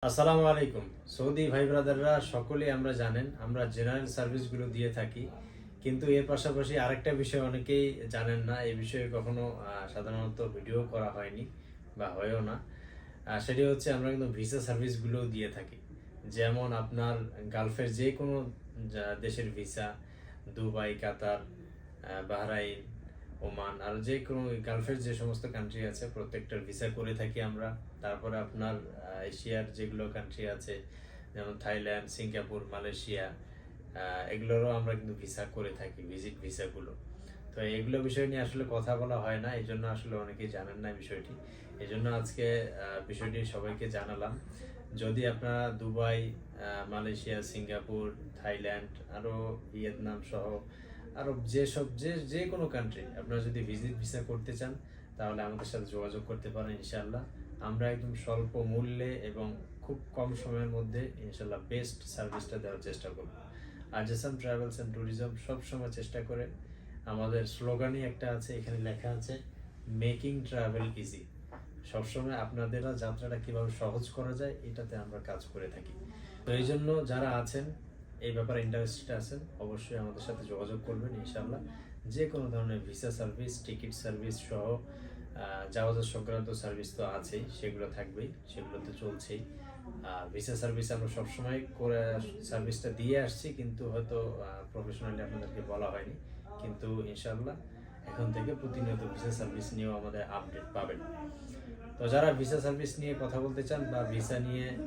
আসসালামু আলাইকুম। সৌদি ভাই ব্রাদাররা সকলেই আমরা জানেন আমরা জেনারেল সার্ভিসগুলো দিয়ে থাকি, কিন্তু এর পাশাপাশি আরেকটা বিষয় অনেকেই জানেন না। এই বিষয়ে কখনো সাধারণত ভিডিও করা হয়নি বা হয়ও না। সেটি হচ্ছে আমরা কিন্তু ভিসা সার্ভিসগুলো দিয়ে থাকি। যেমন আপনার গালফের যে কোনো দেশের ভিসা, দুবাই, কাতার, বাহরাইন, ওমান আর যে কোনো গালফের যে সমস্ত কান্ট্রি আছে প্রত্যেকটার ভিসা করে থাকি আমরা। তারপরে আপনার এশিয়ার যেগুলো কান্ট্রি আছে যেমন থাইল্যান্ড, সিঙ্গাপুর, মালয়েশিয়া, এগুলোরও আমরা কিন্তু ভিসা করে থাকি, ভিজিট ভিসাগুলো। তো এগুলো বিষয় নিয়ে আসলে কথা বলা হয় না, এই জন্য আসলে অনেকেই জানেন না বিষয়টি। এই জন্য আজকে বিষয়টি সবাইকে জানালাম। যদি আপনারা দুবাই, মালয়েশিয়া, সিঙ্গাপুর, থাইল্যান্ড, আরও ভিয়েতনাম সহ আরও যেসব যে কোনো কান্ট্রি আপনারা যদি ভিজিট ভিসা করতে চান, তাহলে আমাদের সাথে যোগাযোগ করতে পারেন। ইনশাআল্লাহ আমরা একদম স্বল্প মূল্যে এবং খুব কম সময়ের মধ্যে ইনশাআল্লাহ বেস্ট সার্ভিসটা দেওয়ার চেষ্টা করব। আরজেসাম ট্রাভেলস অ্যান্ড ট্যুরিজম সবসময় চেষ্টা করে, আমাদের স্লোগানই একটা আছে, এখানে লেখা আছে মেকিং ট্রাভেল ইজি। সবসময় আপনাদের যাত্রাটা কিভাবে সহজ করা যায় এটাতে আমরা কাজ করে থাকি। তো এই জন্য যারা আছেন এই ব্যাপারে ইন্টারেস্টেড আছেন, অবশ্যই আমাদের সাথে যোগাযোগ করবেন। ইনশাআল্লাহ যে কোনো ধরনের ভিসা সার্ভিস, টিকিট সার্ভিস সহ যাওয়া সংক্রান্ত সার্ভিস তো আছেই, সেগুলো থাকবেই, সেগুলো তো চলছেই। ভিসা সার্ভিস আমরা সবসময় করে সার্ভিসটা দিয়ে আসছি, কিন্তু হয়তো প্রফেশনালি আপনাদেরকে বলা হয়নি। কিন্তু ইনশাআল্লাহ এখন থেকে প্রতিনিয়ত ভিসা সার্ভিস নিয়েও আমাদের আপডেট পাবেন। তো যারা ভিসা সার্ভিস নিয়ে কথা বলতে চান বা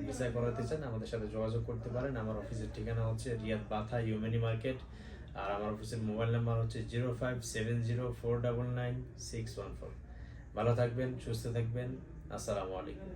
ভিসা করাতে চান, আমাদের সাথে যোগাযোগ করতে পারেন। আমার অফিসের ঠিকানা হচ্ছে রিয়াদ বাথা ইউমেনি মার্কেট, আর আমার অফিসের মোবাইল নাম্বার হচ্ছে 0570499614। ভালো থাকবেন, সুস্থ থাকবেন। আসসালামু আলাইকুম।